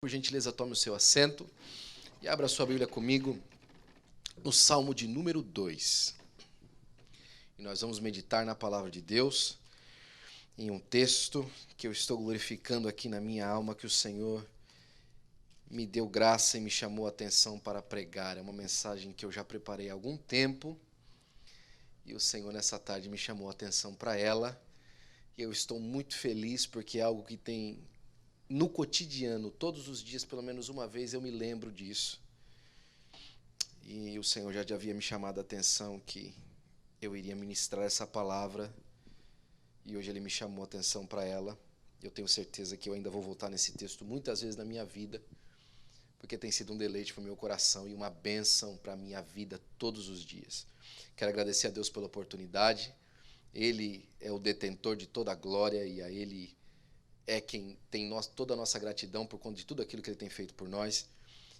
Por gentileza, tome o seu assento e abra a sua Bíblia comigo no Salmo de número 2. E nós vamos meditar na palavra de Deus, em um texto que eu estou glorificando aqui na minha alma, que o Senhor me deu graça e me chamou a atenção para pregar. É uma mensagem que eu já preparei há algum tempo e o Senhor nessa tarde me chamou a atenção para ela. E eu estou muito feliz porque é algo que tem no cotidiano, todos os dias, pelo menos uma vez, eu me lembro disso. E o Senhor já havia me chamado a atenção que eu iria ministrar essa palavra. E hoje Ele me chamou a atenção para ela. Eu tenho certeza que eu ainda vou voltar nesse texto muitas vezes na minha vida, porque tem sido um deleite para o meu coração e uma bênção para a minha vida todos os dias. Quero agradecer a Deus pela oportunidade. Ele é o detentor de toda a glória e a Ele é quem tem toda a nossa gratidão por conta de tudo aquilo que Ele tem feito por nós.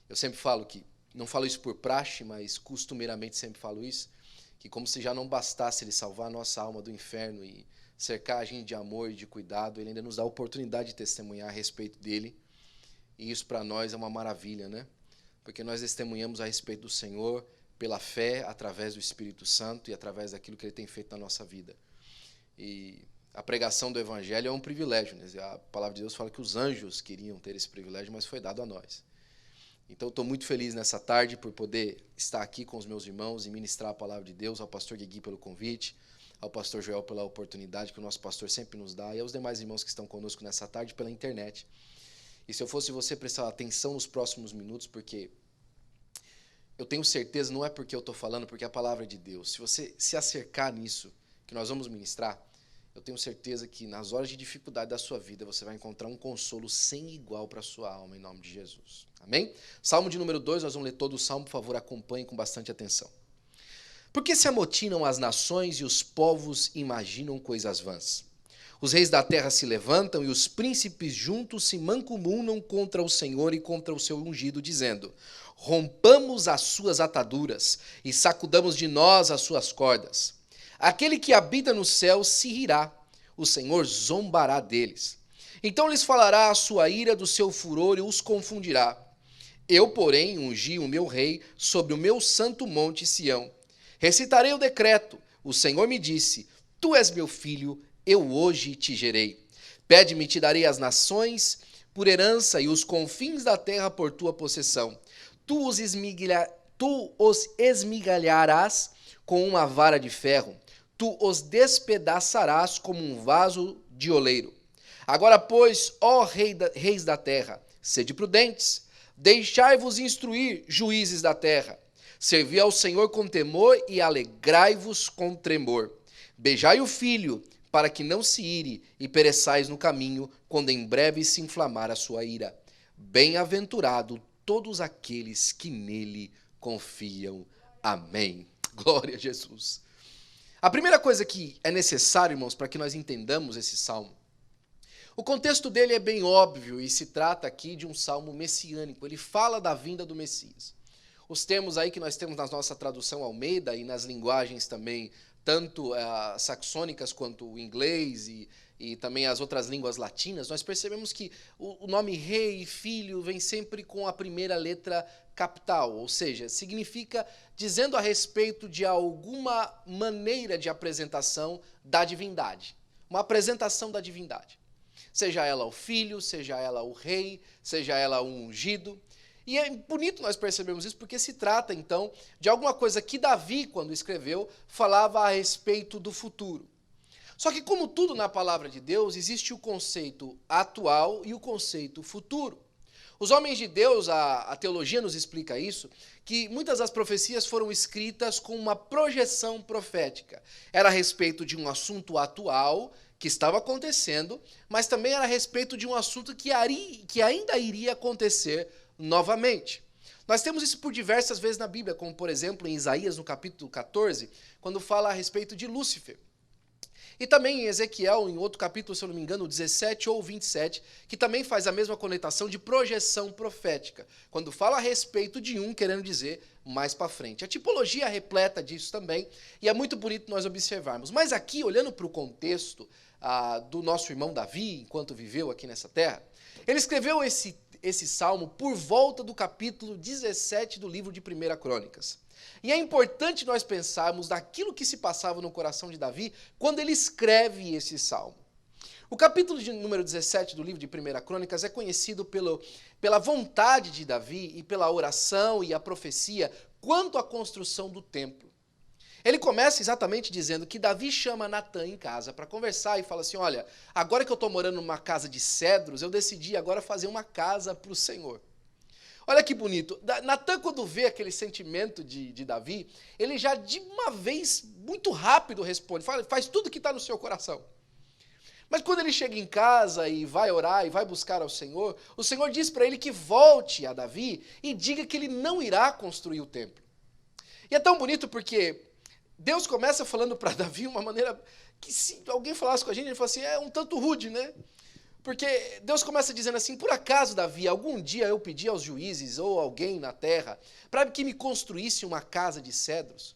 Eu sempre falo que, não falo isso por praxe, mas costumeiramente sempre falo isso, que como se já não bastasse Ele salvar a nossa alma do inferno e cercar a gente de amor e de cuidado, Ele ainda nos dá a oportunidade de testemunhar a respeito dEle. E isso para nós é uma maravilha, né? Porque nós testemunhamos a respeito do Senhor pela fé, através do Espírito Santo e através daquilo que Ele tem feito na nossa vida. E a pregação do Evangelho é um privilégio, né? A palavra de Deus fala que os anjos queriam ter esse privilégio, mas foi dado a nós. Então, eu estou muito feliz nessa tarde por poder estar aqui com os meus irmãos e ministrar a palavra de Deus, ao pastor Guigui pelo convite, ao pastor Joel pela oportunidade que o nosso pastor sempre nos dá, e aos demais irmãos que estão conosco nessa tarde pela internet. E se eu fosse você, prestar atenção nos próximos minutos, porque eu tenho certeza, não é porque eu estou falando, porque é a palavra de Deus. Se você se acercar nisso que nós vamos ministrar, eu tenho certeza que nas horas de dificuldade da sua vida você vai encontrar um consolo sem igual para a sua alma, em nome de Jesus. Amém? Salmo de número 2, nós vamos ler todo o salmo, por favor, acompanhe com bastante atenção. Por que se amotinam as nações e os povos imaginam coisas vãs? Os reis da terra se levantam e os príncipes juntos se mancomunam contra o Senhor e contra o seu ungido, dizendo: rompamos as suas ataduras e sacudamos de nós as suas cordas. Aquele que habita no céu se rirá, o Senhor zombará deles. Então lhes falará a sua ira do seu furor e os confundirá. Eu, porém, ungi o meu rei sobre o meu santo monte Sião. Recitarei o decreto. O Senhor me disse: tu és meu filho, eu hoje te gerei. Pede-me, te darei as nações por herança e os confins da terra por tua possessão. Tu os esmigalharás com uma vara de ferro. Tu os despedaçarás como um vaso de oleiro. Agora, pois, ó reis da terra, sede prudentes, deixai-vos instruir, juízes da terra. Servi ao Senhor com temor e alegrai-vos com tremor. Beijai o filho, para que não se ire e pereçais no caminho, quando em breve se inflamar a sua ira. Bem-aventurado todos aqueles que nele confiam. Amém. Glória a Jesus. A primeira coisa que é necessário, irmãos, para que nós entendamos esse salmo, o contexto dele é bem óbvio e se trata aqui de um salmo messiânico. Ele fala da vinda do Messias. Os termos aí que nós temos na nossa tradução Almeida e nas linguagens também, tanto saxônicas quanto o inglês e também as outras línguas latinas, nós percebemos que o nome rei e filho vem sempre com a primeira letra capital, ou seja, significa dizendo a respeito de alguma maneira de apresentação da divindade, uma apresentação da divindade. Seja ela o filho, seja ela o rei, seja ela o ungido. E é bonito nós percebemos isso porque se trata, então, de alguma coisa que Davi, quando escreveu, falava a respeito do futuro. Só que, como tudo na palavra de Deus, existe o conceito atual e o conceito futuro. Os homens de Deus, a teologia nos explica isso, que muitas das profecias foram escritas com uma projeção profética. Era a respeito de um assunto atual que estava acontecendo, mas também era a respeito de um assunto que ainda iria acontecer novamente. Nós temos isso por diversas vezes na Bíblia, como por exemplo em Isaías, no capítulo 14, quando fala a respeito de Lúcifer. E também em Ezequiel, em outro capítulo, se eu não me engano, 17 ou 27, que também faz a mesma conotação de projeção profética, quando fala a respeito de um querendo dizer mais para frente. A tipologia é repleta disso também, e é muito bonito nós observarmos. Mas aqui, olhando para o contexto do nosso irmão Davi, enquanto viveu aqui nessa terra, ele escreveu esse esse salmo por volta do capítulo 17 do livro de 1 Crônicas. E é importante nós pensarmos naquilo que se passava no coração de Davi quando ele escreve esse salmo. O capítulo de número 17 do livro de 1 Crônicas é conhecido pela vontade de Davi e pela oração e a profecia quanto à construção do templo. Ele começa exatamente dizendo que Davi chama Natã em casa para conversar e fala assim, olha, agora que eu estou morando numa casa de cedros, eu decidi agora fazer uma casa para o Senhor. Olha que bonito. Natã, quando vê aquele sentimento de Davi, ele já de uma vez, muito rápido, responde, faz tudo que está no seu coração. Mas quando ele chega em casa e vai orar e vai buscar ao Senhor, o Senhor diz para ele que volte a Davi e diga que ele não irá construir o templo. E é tão bonito porque Deus começa falando para Davi uma maneira que se alguém falasse com a gente fala assim, é um tanto rude, né? Porque Deus começa dizendo assim, por acaso, Davi, algum dia eu pedi aos juízes ou alguém na terra para que me construísse uma casa de cedros?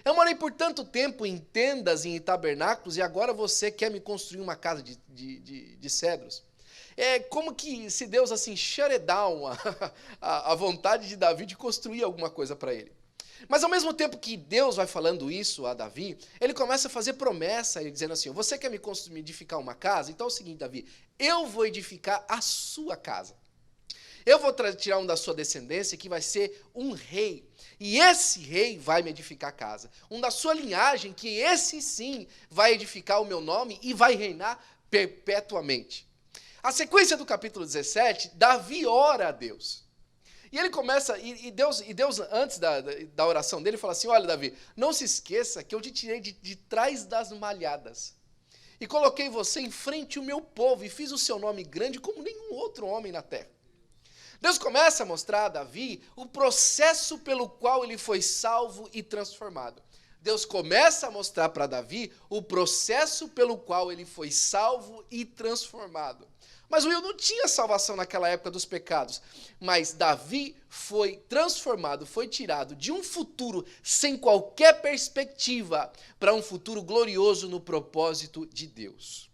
Eu morei por tanto tempo em tendas e em tabernáculos e agora você quer me construir uma casa de cedros? É como que se Deus assim shut down a vontade de Davi de construir alguma coisa para ele. Mas ao mesmo tempo que Deus vai falando isso a Davi, ele começa a fazer promessa, ele dizendo assim, você quer me edificar uma casa? Então é o seguinte, Davi, eu vou edificar a sua casa. Eu vou tirar um da sua descendência que vai ser um rei. E esse rei vai me edificar a casa. Um da sua linhagem que esse sim vai edificar o meu nome e vai reinar perpetuamente. A sequência do capítulo 17, Davi ora a Deus. E ele começa, e Deus antes da oração dele, fala assim, olha Davi, não se esqueça que eu te tirei de trás das malhadas. E coloquei você em frente ao meu povo e fiz o seu nome grande como nenhum outro homem na terra. Deus começa a mostrar a Davi o processo pelo qual ele foi salvo e transformado. Deus começa a mostrar para Davi o processo pelo qual ele foi salvo e transformado. Mas Will não tinha salvação naquela época dos pecados. Mas Davi foi transformado, foi tirado de um futuro sem qualquer perspectiva para um futuro glorioso no propósito de Deus.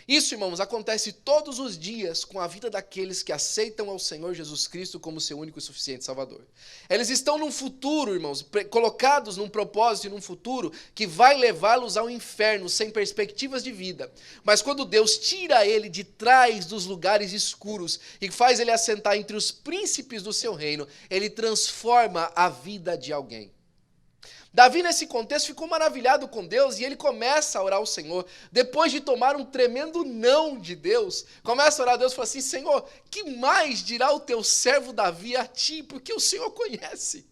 Isso, irmãos, acontece todos os dias com a vida daqueles que aceitam ao Senhor Jesus Cristo como seu único e suficiente Salvador. Eles estão num futuro, irmãos, colocados num propósito e num futuro que vai levá-los ao inferno sem perspectivas de vida. Mas quando Deus tira ele de trás dos lugares escuros e faz ele assentar entre os príncipes do seu reino, ele transforma a vida de alguém. Davi, nesse contexto, ficou maravilhado com Deus e ele começa a orar ao Senhor. Depois de tomar um tremendo não de Deus, começa a orar a Deus e fala assim, Senhor, que mais dirá o teu servo Davi a ti? Porque o Senhor conhece.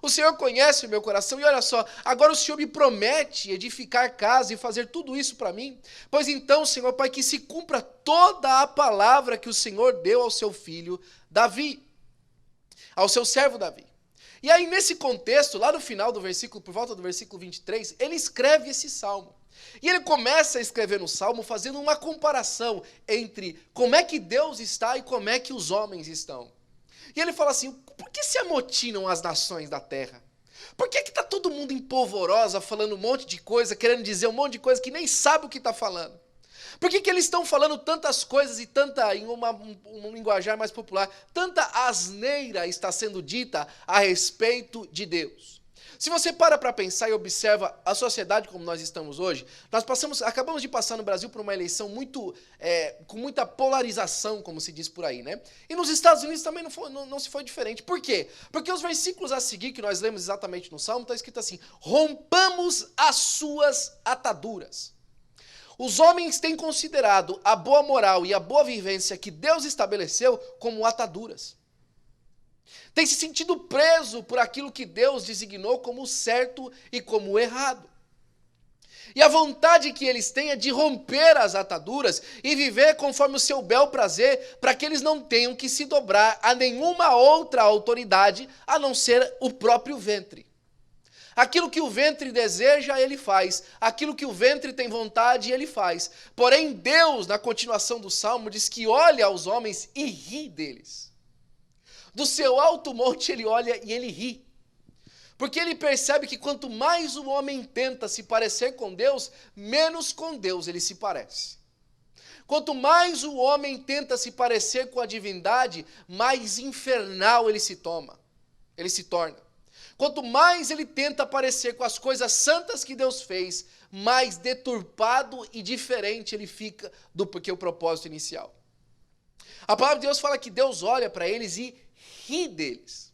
O Senhor conhece o meu coração e olha só, agora o Senhor me promete edificar casa e fazer tudo isso para mim. Pois então, Senhor Pai, que se cumpra toda a palavra que o Senhor deu ao seu filho Davi, ao seu servo Davi. E aí, nesse contexto, lá no final do versículo, por volta do versículo 23, ele escreve esse salmo. E ele começa a escrever no salmo fazendo uma comparação entre como é que Deus está e como é que os homens estão. E ele fala assim, por que se amotinam as nações da terra? Por que está todo mundo em polvorosa, falando um monte de coisa, querendo dizer um monte de coisa que nem sabe o que está falando? Por que eles estão falando tantas coisas e tanta, em um linguajar mais popular, tanta asneira está sendo dita a respeito de Deus? Se você para pensar e observa a sociedade como nós estamos hoje, acabamos de passar no Brasil por uma eleição com muita polarização, como se diz por aí, né? E nos Estados Unidos também não se foi diferente. Por quê? Porque os versículos a seguir, que nós lemos exatamente no Salmo, está escrito assim, rompamos as suas ataduras. Os homens têm considerado a boa moral e a boa vivência que Deus estabeleceu como ataduras. Tem se sentido preso por aquilo que Deus designou como certo e como errado. E a vontade que eles têm é de romper as ataduras e viver conforme o seu bel prazer, para que eles não tenham que se dobrar a nenhuma outra autoridade, a não ser o próprio ventre. Aquilo que o ventre deseja, ele faz. Aquilo que o ventre tem vontade, ele faz. Porém, Deus, na continuação do Salmo, diz que olha aos homens e ri deles. Do seu alto monte ele olha e ele ri. Porque ele percebe que quanto mais o homem tenta se parecer com Deus, menos com Deus ele se parece. Quanto mais o homem tenta se parecer com a divindade, mais infernal ele se torna. Quanto mais ele tenta parecer com as coisas santas que Deus fez, mais deturpado e diferente ele fica do que o propósito inicial. A palavra de Deus fala que Deus olha para eles e ri deles.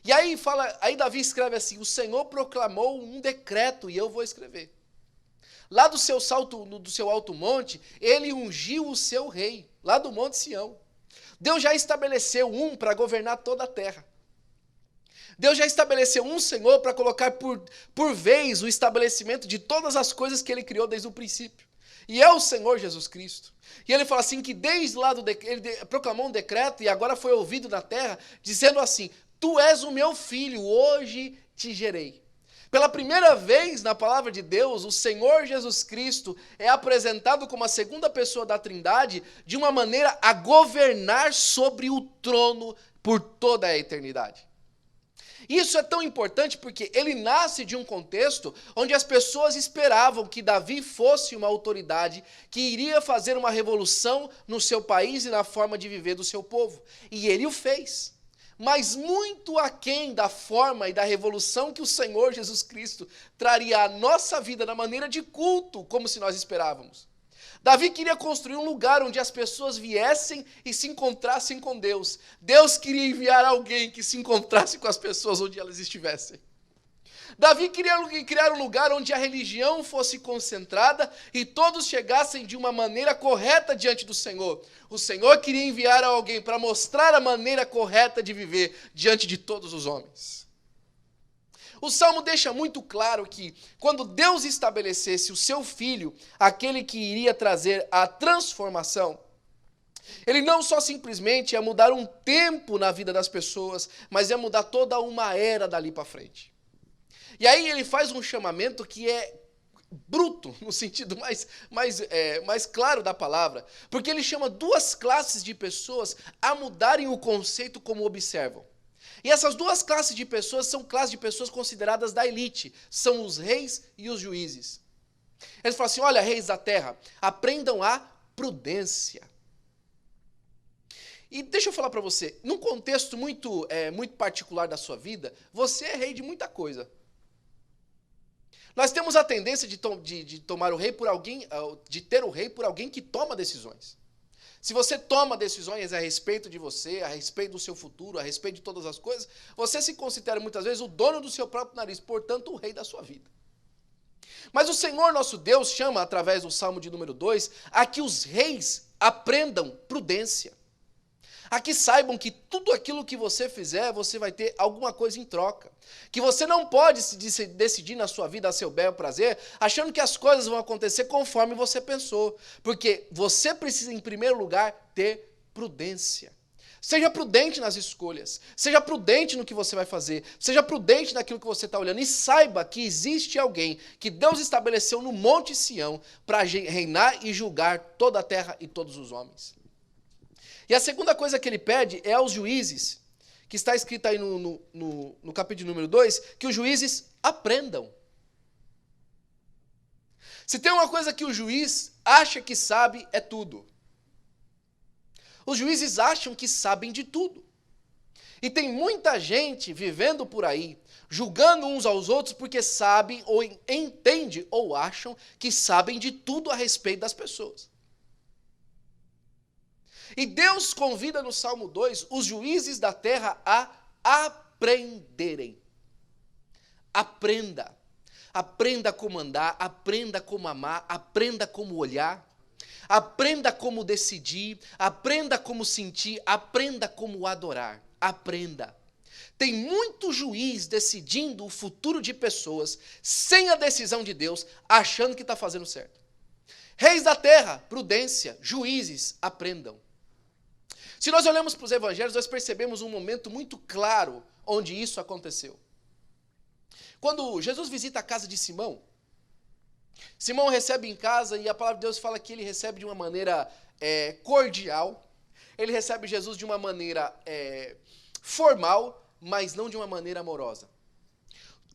E aí Davi escreve assim: o Senhor proclamou um decreto e eu vou escrever. Lá do seu alto monte, ele ungiu o seu rei, lá do monte Sião. Deus já estabeleceu um para governar toda a terra. Deus já estabeleceu um Senhor para colocar por vez o estabelecimento de todas as coisas que ele criou desde o princípio. E é o Senhor Jesus Cristo. E ele fala assim que desde lá ele proclamou um decreto e agora foi ouvido na terra, dizendo assim: tu és o meu filho, hoje te gerei. Pela primeira vez na palavra de Deus, o Senhor Jesus Cristo é apresentado como a segunda pessoa da Trindade de uma maneira a governar sobre o trono por toda a eternidade. Isso é tão importante porque ele nasce de um contexto onde as pessoas esperavam que Davi fosse uma autoridade que iria fazer uma revolução no seu país e na forma de viver do seu povo. E ele o fez. Mas muito aquém da forma e da revolução que o Senhor Jesus Cristo traria à nossa vida na maneira de culto, como se nós esperávamos. Davi queria construir um lugar onde as pessoas viessem e se encontrassem com Deus. Deus queria enviar alguém que se encontrasse com as pessoas onde elas estivessem. Davi queria criar um lugar onde a religião fosse concentrada e todos chegassem de uma maneira correta diante do Senhor. O Senhor queria enviar alguém para mostrar a maneira correta de viver diante de todos os homens. O Salmo deixa muito claro que quando Deus estabelecesse o seu filho, aquele que iria trazer a transformação, ele não só simplesmente ia mudar um tempo na vida das pessoas, mas ia mudar toda uma era dali para frente. E aí ele faz um chamamento que é bruto, no sentido mais claro da palavra, porque ele chama duas classes de pessoas a mudarem o conceito como observam. E essas duas classes de pessoas são classes de pessoas consideradas da elite, são os reis e os juízes. Eles falam assim: olha, reis da terra, aprendam a prudência. E deixa eu falar para você, num contexto muito particular da sua vida, você é rei de muita coisa. Nós temos a tendência de tomar o rei por alguém, de ter o rei por alguém que toma decisões. Se você toma decisões a respeito de você, a respeito do seu futuro, a respeito de todas as coisas, você se considera muitas vezes o dono do seu próprio nariz, portanto o rei da sua vida. Mas o Senhor nosso Deus chama, através do Salmo de número 2, a que os reis aprendam prudência. A que saibam que tudo aquilo que você fizer, você vai ter alguma coisa em troca. Que você não pode se decidir na sua vida a seu bel prazer, achando que as coisas vão acontecer conforme você pensou. Porque você precisa, em primeiro lugar, ter prudência. Seja prudente nas escolhas. Seja prudente no que você vai fazer. Seja prudente naquilo que você está olhando. E saiba que existe alguém que Deus estabeleceu no Monte Sião para reinar e julgar toda a terra e todos os homens. E a segunda coisa que ele pede é aos juízes, que está escrito aí no capítulo número 2, que os juízes aprendam. Se tem uma coisa que o juiz acha que sabe, é tudo. Os juízes acham que sabem de tudo. E tem muita gente vivendo por aí, julgando uns aos outros porque sabem, ou entendem, ou acham que sabem de tudo a respeito das pessoas. E Deus convida no Salmo 2 os juízes da terra a aprenderem. Aprenda. Aprenda como andar, aprenda como amar, aprenda como olhar, aprenda como decidir, aprenda como sentir, aprenda como adorar. Aprenda. Tem muito juiz decidindo o futuro de pessoas sem a decisão de Deus, achando que está fazendo certo. Reis da terra, prudência, juízes, aprendam. Se nós olhamos para os evangelhos, nós percebemos um momento muito claro onde isso aconteceu. Quando Jesus visita a casa de Simão, Simão recebe em casa e a palavra de Deus fala que ele recebe de uma maneira cordial, ele recebe Jesus de uma maneira formal, mas não de uma maneira amorosa.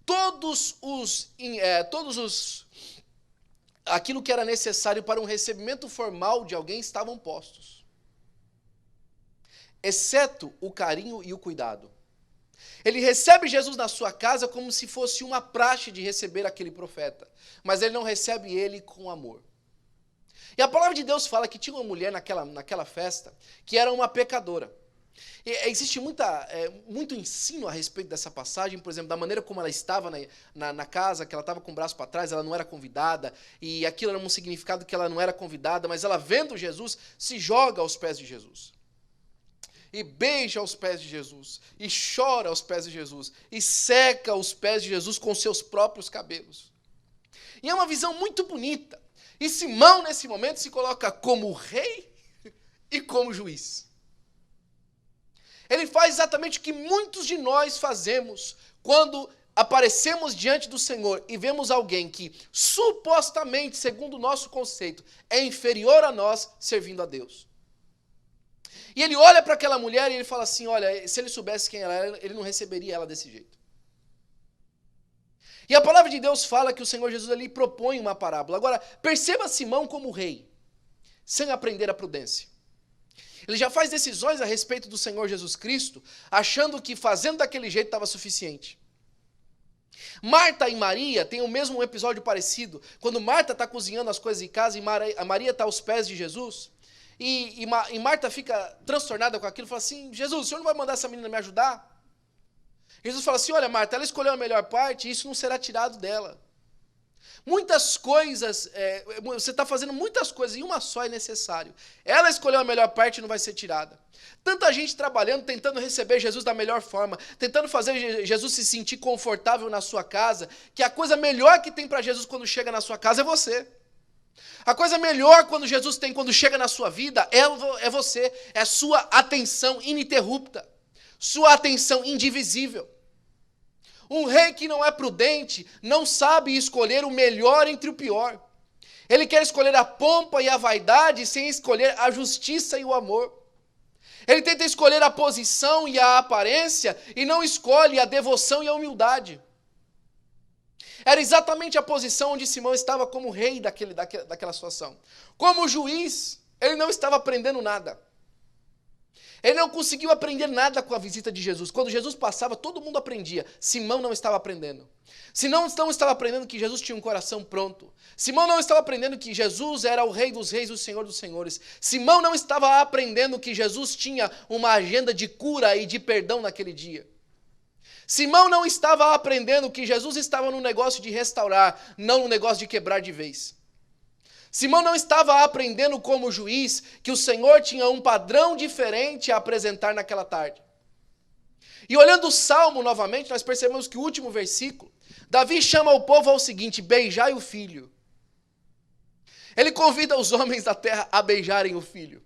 Todos os aquilo que era necessário para um recebimento formal de alguém estavam postos, exceto o carinho e o cuidado. Ele recebe Jesus na sua casa como se fosse uma praxe de receber aquele profeta, mas ele não recebe ele com amor. E a palavra de Deus fala que tinha uma mulher naquela festa que era uma pecadora. E existe muito ensino a respeito dessa passagem, por exemplo, da maneira como ela estava na casa, que ela estava com o braço para trás, ela não era convidada, e aquilo era um significado que ela não era convidada, mas ela vendo Jesus, se joga aos pés de Jesus. E beija aos pés de Jesus, e chora aos pés de Jesus, e seca os pés de Jesus com seus próprios cabelos. E é uma visão muito bonita. E Simão, nesse momento, se coloca como rei e como juiz. Ele faz exatamente o que muitos de nós fazemos quando aparecemos diante do Senhor e vemos alguém que, supostamente, segundo o nosso conceito, é inferior a nós, servindo a Deus. E ele olha para aquela mulher e ele fala assim, olha, se ele soubesse quem ela era, ele não receberia ela desse jeito. E a palavra de Deus fala que o Senhor Jesus ali propõe uma parábola. Agora, perceba Simão como rei, sem aprender a prudência. Ele já faz decisões a respeito do Senhor Jesus Cristo, achando que fazendo daquele jeito estava suficiente. Marta e Maria têm o mesmo episódio parecido. Quando Marta está cozinhando as coisas em casa e Maria está aos pés de Jesus, e Marta fica transtornada com aquilo, fala assim, Jesus, o senhor não vai mandar essa menina me ajudar? Jesus fala assim, olha Marta, ela escolheu a melhor parte e isso não será tirado dela. Muitas coisas, você está fazendo muitas coisas e uma só é necessário. Ela escolheu a melhor parte e não vai ser tirada. Tanta gente trabalhando, tentando receber Jesus da melhor forma, tentando fazer Jesus se sentir confortável na sua casa, que a coisa melhor que tem para Jesus quando chega na sua casa é você. A coisa melhor quando Jesus tem quando chega na sua vida é você, é sua atenção ininterrupta, sua atenção indivisível. Um rei que não é prudente não sabe escolher o melhor entre o pior. Ele quer escolher a pompa e a vaidade sem escolher a justiça e o amor. Ele tenta escolher a posição e a aparência e não escolhe a devoção e a humildade. Era exatamente a posição onde Simão estava como rei daquela situação. Como juiz, ele não estava aprendendo nada. Ele não conseguiu aprender nada com a visita de Jesus. Quando Jesus passava, todo mundo aprendia. Simão não estava aprendendo. Simão não estava aprendendo que Jesus tinha um coração pronto. Simão não estava aprendendo que Jesus era o Rei dos Reis, o Senhor dos Senhores. Simão não estava aprendendo que Jesus tinha uma agenda de cura e de perdão naquele dia. Simão não estava aprendendo que Jesus estava no negócio de restaurar, não no negócio de quebrar de vez. Simão não estava aprendendo como juiz que o Senhor tinha um padrão diferente a apresentar naquela tarde. E olhando o Salmo novamente, nós percebemos que o último versículo, Davi chama o povo ao seguinte, beijai o filho. Ele convida os homens da terra a beijarem o filho,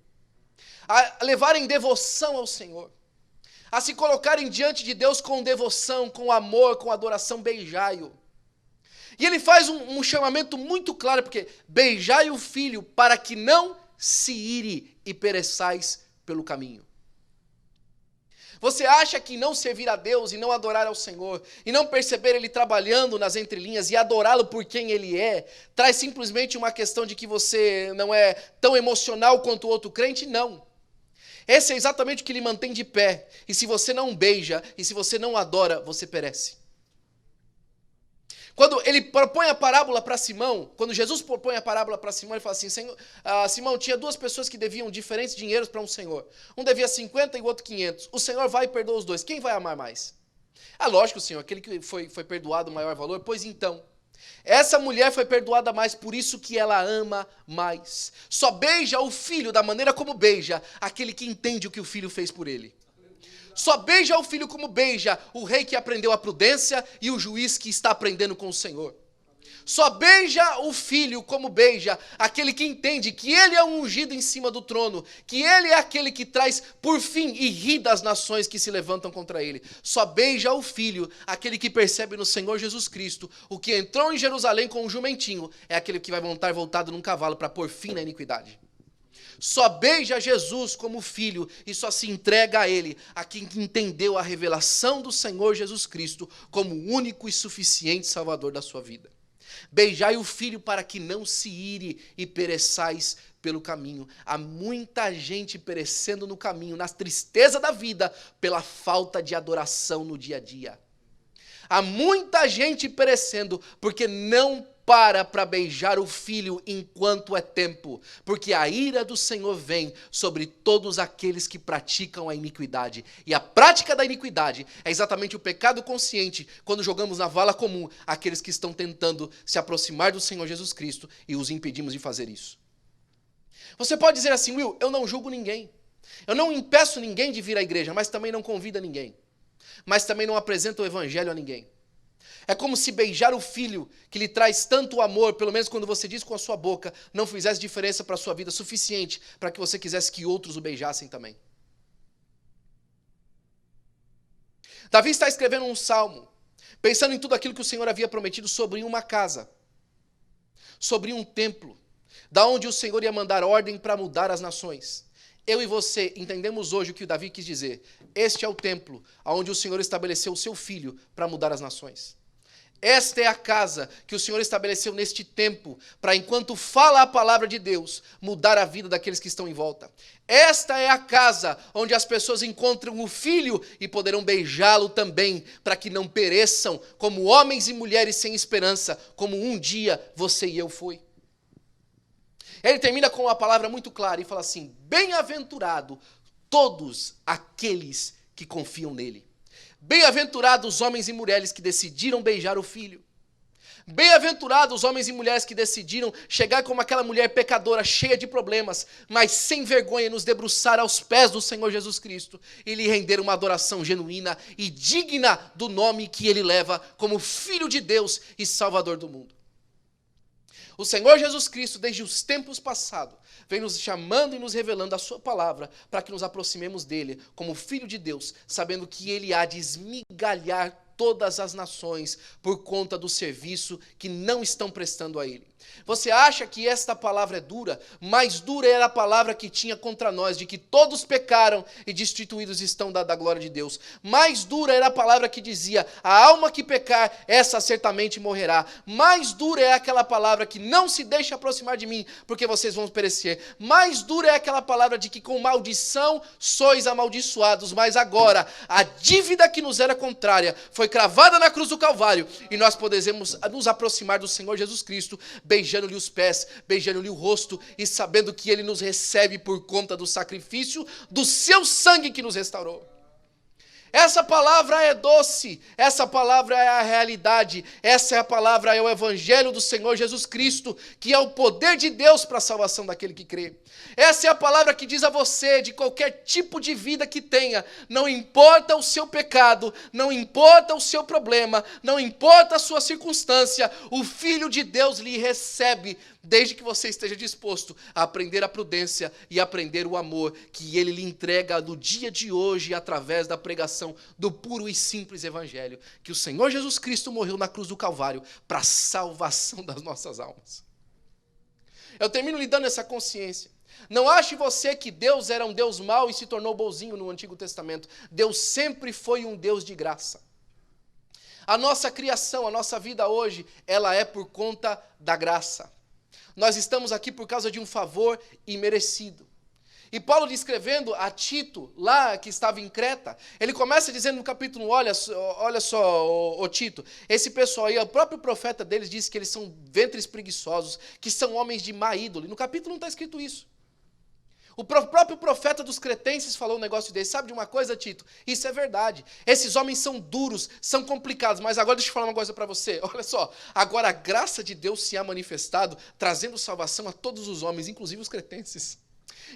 a levarem devoção ao Senhor, a se colocarem diante de Deus com devoção, com amor, com adoração, beijai-o. E ele faz um chamamento muito claro, porque beijai o filho para que não se ire e pereçais pelo caminho. Você acha que não servir a Deus e não adorar ao Senhor, e não perceber Ele trabalhando nas entrelinhas e adorá-lo por quem Ele é, traz simplesmente uma questão de que você não é tão emocional quanto o outro crente? Não. Esse é exatamente o que lhe mantém de pé. E se você não beija, e se você não adora, você perece. Quando ele propõe a parábola para Simão, quando Jesus propõe a parábola para Simão, ele fala assim, Simão, tinha duas pessoas que deviam diferentes dinheiros para um senhor. Um devia 50 e o outro 500. O senhor vai e perdoa os dois. Quem vai amar mais? Ah, lógico, senhor, aquele que foi perdoado o maior valor. Pois então, essa mulher foi perdoada mais, por isso que ela ama mais. Só beija o filho da maneira como beija aquele que entende o que o filho fez por ele. Só beija o filho como beija o rei que aprendeu a prudência e o juiz que está aprendendo com o Senhor. Só beija o filho como beija aquele que entende que ele é um ungido em cima do trono, que ele é aquele que traz por fim e ri das nações que se levantam contra ele. Só beija o filho aquele que percebe no Senhor Jesus Cristo o que entrou em Jerusalém com um jumentinho, é aquele que vai estar voltado num cavalo para pôr fim na iniquidade. Só beija Jesus como filho e só se entrega a Ele, a quem entendeu a revelação do Senhor Jesus Cristo como o único e suficiente Salvador da sua vida. Beijai o filho para que não se ire e pereçais pelo caminho. Há muita gente perecendo no caminho, na tristeza da vida, pela falta de adoração no dia a dia. Há muita gente perecendo porque não para beijar o filho enquanto é tempo, porque a ira do Senhor vem sobre todos aqueles que praticam a iniquidade. E a prática da iniquidade é exatamente o pecado consciente, quando jogamos na vala comum aqueles que estão tentando se aproximar do Senhor Jesus Cristo e os impedimos de fazer isso. Você pode dizer assim: Will, eu não julgo ninguém, eu não impeço ninguém de vir à igreja, mas também não convido ninguém, mas também não apresento o evangelho a ninguém. É como se beijar o filho, que lhe traz tanto amor, pelo menos quando você diz com a sua boca, não fizesse diferença para a sua vida suficiente para que você quisesse que outros o beijassem também. Davi está escrevendo um salmo, pensando em tudo aquilo que o Senhor havia prometido sobre uma casa, sobre um templo, da onde o Senhor ia mandar ordem para mudar as nações. Eu e você entendemos hoje o que o Davi quis dizer. Este é o templo onde o Senhor estabeleceu o seu filho para mudar as nações. Esta é a casa que o Senhor estabeleceu neste tempo, para enquanto fala a palavra de Deus, mudar a vida daqueles que estão em volta. Esta é a casa onde as pessoas encontram o Filho e poderão beijá-lo também, para que não pereçam como homens e mulheres sem esperança, como um dia você e eu fui. Ele termina com uma palavra muito clara e fala assim: bem-aventurado todos aqueles que confiam nele. Bem-aventurados os homens e mulheres que decidiram beijar o Filho. Bem-aventurados os homens e mulheres que decidiram chegar como aquela mulher pecadora, cheia de problemas, mas sem vergonha, nos debruçar aos pés do Senhor Jesus Cristo e lhe render uma adoração genuína e digna do nome que ele leva como Filho de Deus e Salvador do mundo. O Senhor Jesus Cristo, desde os tempos passados, vem nos chamando e nos revelando a sua palavra para que nos aproximemos dele como Filho de Deus, sabendo que ele há de esmigalhar todas as nações por conta do serviço que não estão prestando a ele. Você acha que esta palavra é dura? Mais dura era a palavra que tinha contra nós, de que todos pecaram e destituídos estão da glória de Deus. Mais dura era a palavra que dizia: a alma que pecar, essa certamente morrerá. Mais dura é aquela palavra que não se deixa aproximar de mim, porque vocês vão perecer. Mais dura é aquela palavra de que com maldição sois amaldiçoados, mas agora a dívida que nos era contrária foi cravada na cruz do Calvário, e nós podemos nos aproximar do Senhor Jesus Cristo, beijando-lhe os pés, beijando-lhe o rosto e sabendo que ele nos recebe por conta do sacrifício do seu sangue que nos restaurou. Essa palavra é doce, essa palavra é a realidade, essa é a palavra, é o evangelho do Senhor Jesus Cristo, que é o poder de Deus para a salvação daquele que crê. Essa é a palavra que diz a você, de qualquer tipo de vida que tenha, não importa o seu pecado, não importa o seu problema, não importa a sua circunstância, o Filho de Deus lhe recebe, desde que você esteja disposto a aprender a prudência e aprender o amor que ele lhe entrega no dia de hoje através da pregação do puro e simples evangelho, que o Senhor Jesus Cristo morreu na cruz do Calvário para a salvação das nossas almas. Eu termino lhe dando essa consciência. Não ache você que Deus era um Deus mau e se tornou bonzinho no Antigo Testamento. Deus sempre foi um Deus de graça. A nossa criação, a nossa vida hoje, ela é por conta da graça. Nós estamos aqui por causa de um favor imerecido. E Paulo descrevendo a Tito, lá que estava em Creta, ele começa dizendo no capítulo 1, olha só, o Tito, esse pessoal aí, o próprio profeta deles diz que eles são ventres preguiçosos, que são homens de má índole. No capítulo 1 está escrito isso. O próprio profeta dos cretenses falou um negócio desse. Sabe de uma coisa, Tito? Isso é verdade. Esses homens são duros, são complicados, mas agora deixa eu falar uma coisa para você. Olha só, agora a graça de Deus se há manifestado, trazendo salvação a todos os homens, inclusive os cretenses.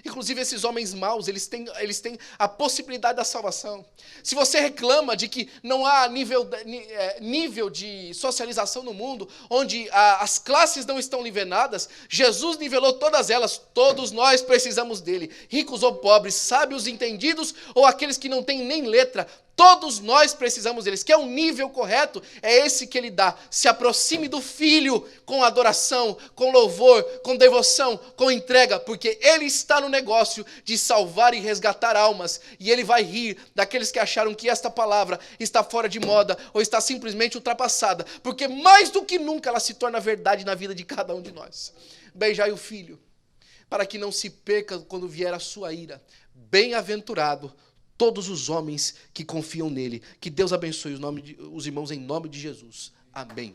Inclusive esses homens maus, eles têm a possibilidade da salvação. Se você reclama de que não há nível de socialização no mundo, onde as classes não estão niveladas, Jesus nivelou todas elas, todos nós precisamos dele. Ricos ou pobres, sábios, entendidos ou aqueles que não têm nem letra, Todos nós precisamos deles. Quer um nível correto? É esse que ele dá. Se aproxime do Filho com adoração, com louvor, com devoção, com entrega, porque ele está no negócio de salvar e resgatar almas. E ele vai rir daqueles que acharam que esta palavra está fora de moda ou está simplesmente ultrapassada, porque mais do que nunca ela se torna verdade na vida de cada um de nós. Beijai o Filho, para que não se perca quando vier a sua ira. Bem-aventurado todos os homens que confiam nele. Que Deus abençoe os irmãos em nome de Jesus. Amém.